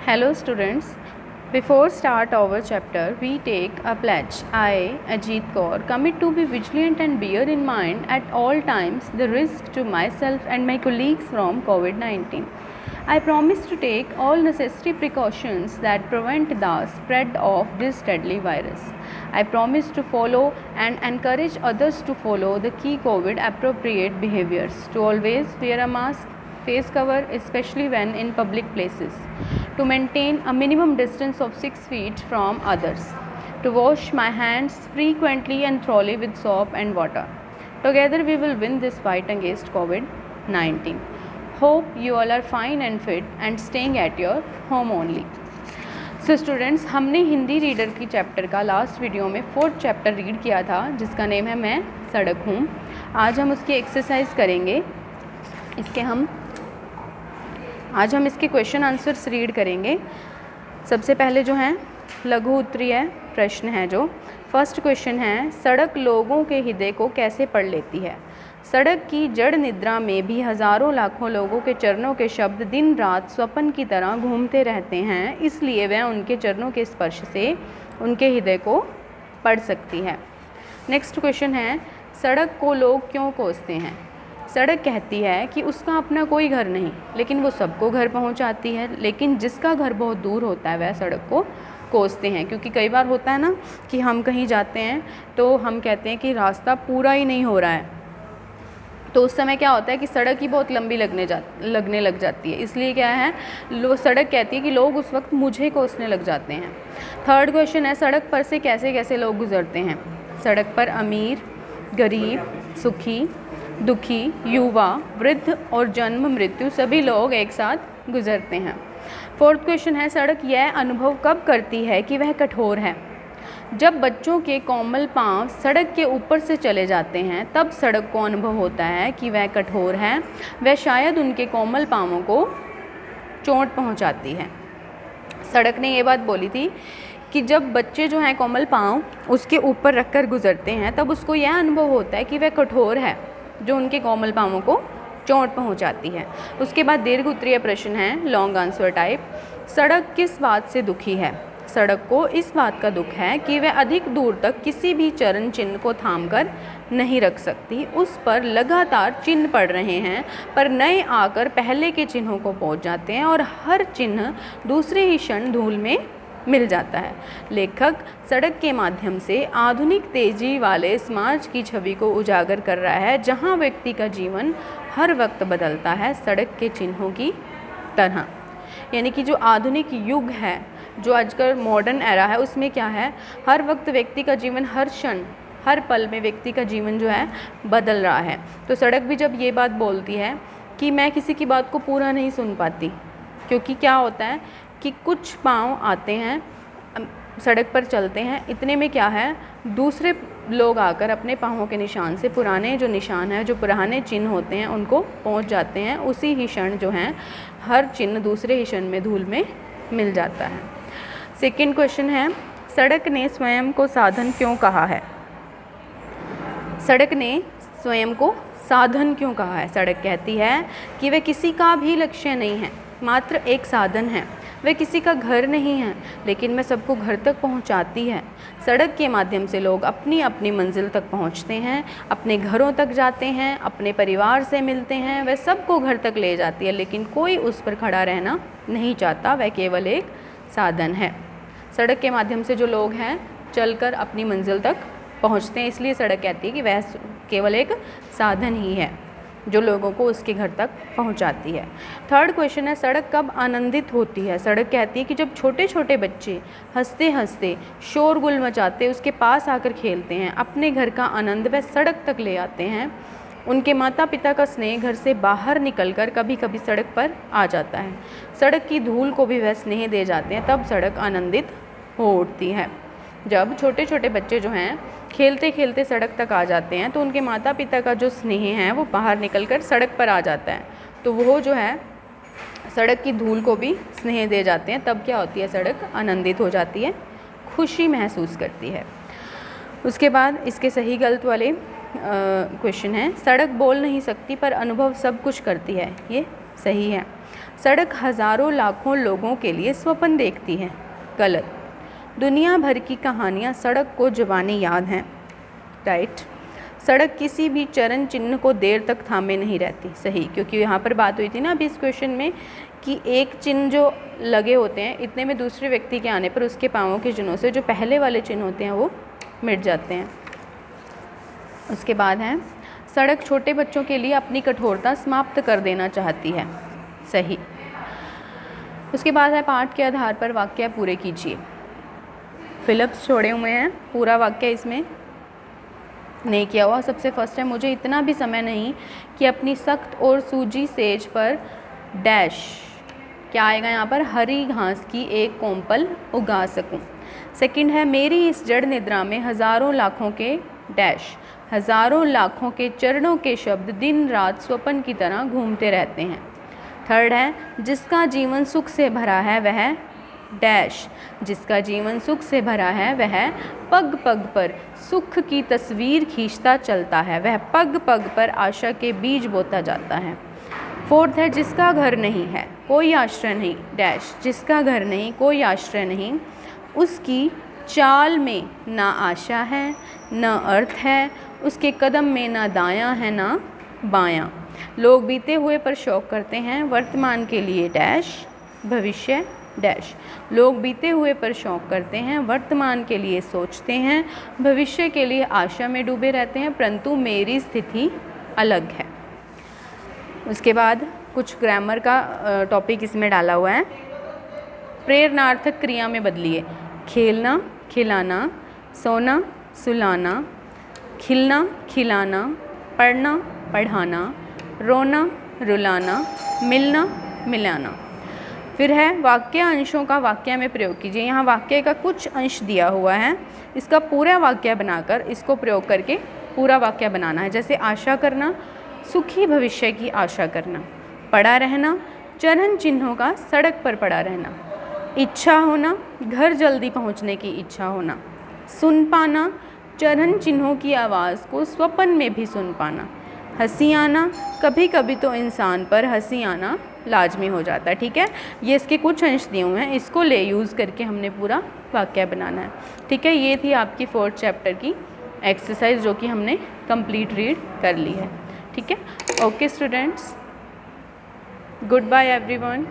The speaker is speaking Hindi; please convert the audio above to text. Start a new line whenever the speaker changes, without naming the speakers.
Hello students, before start our chapter, we take a pledge. I, Ajit Kaur, commit to be vigilant and bear in mind at all times the risk to myself and my colleagues from COVID-19. I promise to take all necessary precautions that prevent the spread of this deadly virus. I promise to follow and encourage others to follow the key COVID appropriate behaviors, to always wear a mask, face cover, especially when in public places, to maintain a minimum distance of 6 feet from others, to wash my hands frequently and thoroughly with soap and water. Together we will win this fight against COVID-19. Hope you all are fine and fit and staying at your home only. So students, हमने हिंदी रीडर की चैप्टर का लास्ट वीडियो में 4th चैप्टर रीड किया था जिसका नेम है मैं सड़क हूँ। आज हम उसकी एक्सरसाइज करेंगे। आज हम इसके क्वेश्चन आंसर्स रीड करेंगे। सबसे पहले जो है लघु उत्तरीय प्रश्न है। जो फर्स्ट क्वेश्चन है, सड़क लोगों के हृदय को कैसे पढ़ लेती है? सड़क की जड़ निद्रा में भी हज़ारों लाखों लोगों के चरणों के शब्द दिन रात स्वप्न की तरह घूमते रहते हैं, इसलिए वह उनके चरणों के स्पर्श से उनके हृदय को पढ़ सकती है। नेक्स्ट क्वेश्चन है, सड़क को लोग क्यों कोसते हैं? सड़क कहती है कि उसका अपना कोई घर नहीं, लेकिन वो सबको घर पहुंचाती है, लेकिन जिसका घर बहुत दूर होता है वह सड़क को कोसते हैं। क्योंकि कई बार होता है ना कि हम कहीं जाते हैं तो हम कहते हैं कि रास्ता पूरा ही नहीं हो रहा है, तो उस समय क्या होता है कि सड़क ही बहुत लंबी लगने लग जाती है। इसलिए क्या है, सड़क कहती है कि लोग उस वक्त मुझे कोसने लग जाते हैं। थर्ड क्वेश्चन है, सड़क पर से कैसे कैसे लोग गुजरते हैं? सड़क पर अमीर, गरीब, सुखी, दुखी, युवा, वृद्ध और जन्म मृत्यु सभी लोग एक साथ गुजरते हैं। फोर्थ क्वेश्चन है, सड़क यह अनुभव कब करती है कि वह कठोर है? जब बच्चों के कोमल पांव सड़क के ऊपर से चले जाते हैं तब सड़क को अनुभव होता है कि वह कठोर है, वह शायद उनके कोमल पांवों को चोट पहुंचाती है। सड़क ने ये बात बोली थी कि जब बच्चे जो हैं कोमल पांव उसके ऊपर रखकर गुजरते हैं तब उसको यह अनुभव होता है कि वह कठोर है, जो उनके कोमल पांवों को चोट पहुंचाती है। उसके बाद दीर्घ उत्तरीय प्रश्न है, लॉन्ग आंसर टाइप। सड़क किस बात से दुखी है? सड़क को इस बात का दुख है कि वह अधिक दूर तक किसी भी चरण चिन्ह को थामकर नहीं रख सकती। उस पर लगातार चिन्ह पड़ रहे हैं, पर नए आकर पहले के चिन्हों को पहुंच जाते हैं और हर चिन्ह दूसरे ही क्षण धूल में मिल जाता है। लेखक सड़क के माध्यम से आधुनिक तेजी वाले समाज की छवि को उजागर कर रहा है, जहां व्यक्ति का जीवन हर वक्त बदलता है सड़क के चिन्हों की तरह। यानी कि जो आधुनिक युग है, जो आजकल मॉडर्न एरा है, उसमें क्या है, हर वक्त व्यक्ति का जीवन, हर क्षण, हर पल में व्यक्ति का जीवन जो है बदल रहा है। तो सड़क भी जब ये बात बोलती है कि मैं किसी की बात को पूरा नहीं सुन पाती, क्योंकि क्या होता है कि कुछ पाँव आते हैं, सड़क पर चलते हैं, इतने में क्या है, दूसरे लोग आकर अपने पाँवों के निशान से पुराने जो निशान है, जो पुराने चिन्ह होते हैं, उनको पहुंच जाते हैं। उसी ही क्षण जो हैं हर चिन्ह दूसरे ही क्षण में धूल में मिल जाता है। सेकंड क्वेश्चन है, सड़क ने स्वयं को साधन क्यों कहा है? सड़क ने स्वयं को साधन क्यों कहा है? सड़क कहती है कि वह किसी का भी लक्ष्य नहीं है, मात्र एक साधन है। वह किसी का घर नहीं है, लेकिन वह सबको घर तक पहुंचाती है। सड़क के माध्यम से लोग अपनी अपनी मंजिल तक पहुंचते हैं, अपने घरों तक जाते हैं, अपने परिवार से मिलते हैं। वह सबको घर तक ले जाती है, लेकिन कोई उस पर खड़ा रहना नहीं चाहता। वह केवल एक साधन है। सड़क के माध्यम से जो लोग हैं चलकर अपनी मंजिल तक पहुंचते हैं, इसलिए सड़क कहती है कि वह केवल एक साधन ही है जो लोगों को उसके घर तक पहुंचाती है। थर्ड क्वेश्चन है, सड़क कब आनंदित होती है? सड़क कहती है कि जब छोटे छोटे बच्चे हंसते हंसते शोरगुल मचाते उसके पास आकर खेलते हैं, अपने घर का आनंद वह सड़क तक ले आते हैं। उनके माता पिता का स्नेह घर से बाहर निकलकर कभी कभी सड़क पर आ जाता है। सड़क की धूल को भी वह स्नेह दे जाते हैं, तब सड़क आनंदित हो उठती है। जब छोटे छोटे बच्चे जो हैं खेलते खेलते सड़क तक आ जाते हैं तो उनके माता पिता का जो स्नेह है वो बाहर निकलकर सड़क पर आ जाता है, तो वो जो है सड़क की धूल को भी स्नेह दे जाते हैं। तब क्या होती है, सड़क आनंदित हो जाती है, खुशी महसूस करती है। उसके बाद इसके सही गलत वाले क्वेश्चन है, सड़क बोल नहीं सकती पर अनुभव सब कुछ करती है। ये सही है। सड़क हज़ारों लाखों लोगों के लिए स्वप्न देखती है। गलत। दुनिया भर की कहानियाँ सड़क को ज़ुबानी याद हैं। राइट। सड़क किसी भी चरण चिन्ह को देर तक थामे नहीं रहती। सही, क्योंकि यहाँ पर बात हुई थी ना अभी इस क्वेश्चन में कि एक चिन्ह जो लगे होते हैं इतने में दूसरे व्यक्ति के आने पर उसके पाँवों के चिन्हों से जो पहले वाले चिन्ह होते हैं वो मिट जाते हैं। उसके बाद है सड़क छोटे बच्चों के लिए अपनी कठोरता समाप्त कर देना चाहती है। सही। उसके बाद है पाठ के आधार पर वाक्य पूरे कीजिए। फिलिप्स छोड़े हुए हैं, पूरा वाक्य इसमें नहीं किया हुआ। सबसे फर्स्ट है मुझे इतना भी समय नहीं कि अपनी सख्त और सूजी सेज पर डैश, क्या आएगा यहाँ पर, हरी घास की एक कोंपल उगा सकूं। सेकंड है मेरी इस जड़ निद्रा में हज़ारों लाखों के डैश, हज़ारों लाखों के चरणों के शब्द दिन रात स्वप्न की तरह घूमते रहते हैं। थर्ड है जिसका जीवन सुख से भरा है वह डैश, जिसका जीवन सुख से भरा है वह पग पग पर सुख की तस्वीर खींचता चलता है, वह पग पग पर आशा के बीज बोता जाता है। फोर्थ है जिसका घर नहीं है कोई आश्रय नहीं डैश, जिसका घर नहीं कोई आश्रय नहीं, उसकी चाल में ना आशा है न अर्थ है, उसके कदम में ना दायां है ना बायां। लोग बीते हुए पर शौक करते हैं वर्तमान के लिए डैश भविष्य डैश, लोग बीते हुए पर शौक करते हैं वर्तमान के लिए सोचते हैं भविष्य के लिए आशा में डूबे रहते हैं, परंतु मेरी स्थिति अलग है। उसके बाद कुछ ग्रामर का टॉपिक इसमें डाला हुआ है। प्रेरणार्थक क्रिया में बदलिए। खेलना खिलाना, सोना सुलाना, खिलना खिलाना, पढ़ना पढ़ाना, रोना रुलाना, मिलना मिलाना। फिर है वाक्य अंशों का वाक्य में प्रयोग कीजिए। यहाँ वाक्य का कुछ अंश दिया हुआ है, इसका पूरा वाक्य बनाकर इसको प्रयोग करके पूरा वाक्य बनाना है। जैसे आशा करना, सुखी भविष्य की आशा करना, पड़ा रहना, चरण चिन्हों का सड़क पर पड़ा रहना, इच्छा होना, घर जल्दी पहुँचने की इच्छा होना, सुन पाना, चरण चिन्हों की आवाज़ को स्वप्न में भी सुन पाना, हंसी आना, कभी कभी तो इंसान पर हंसी आना लाजमी हो जाता है। ठीक है, ये इसके कुछ अंश दिए हुए हैं, इसको ले यूज़ करके हमने पूरा वाक्य बनाना है। ठीक है, ये थी आपकी 4th चैप्टर की एक्सरसाइज जो कि हमने कंप्लीट रीड कर ली है। ठीक है, okay students, good bye everyone.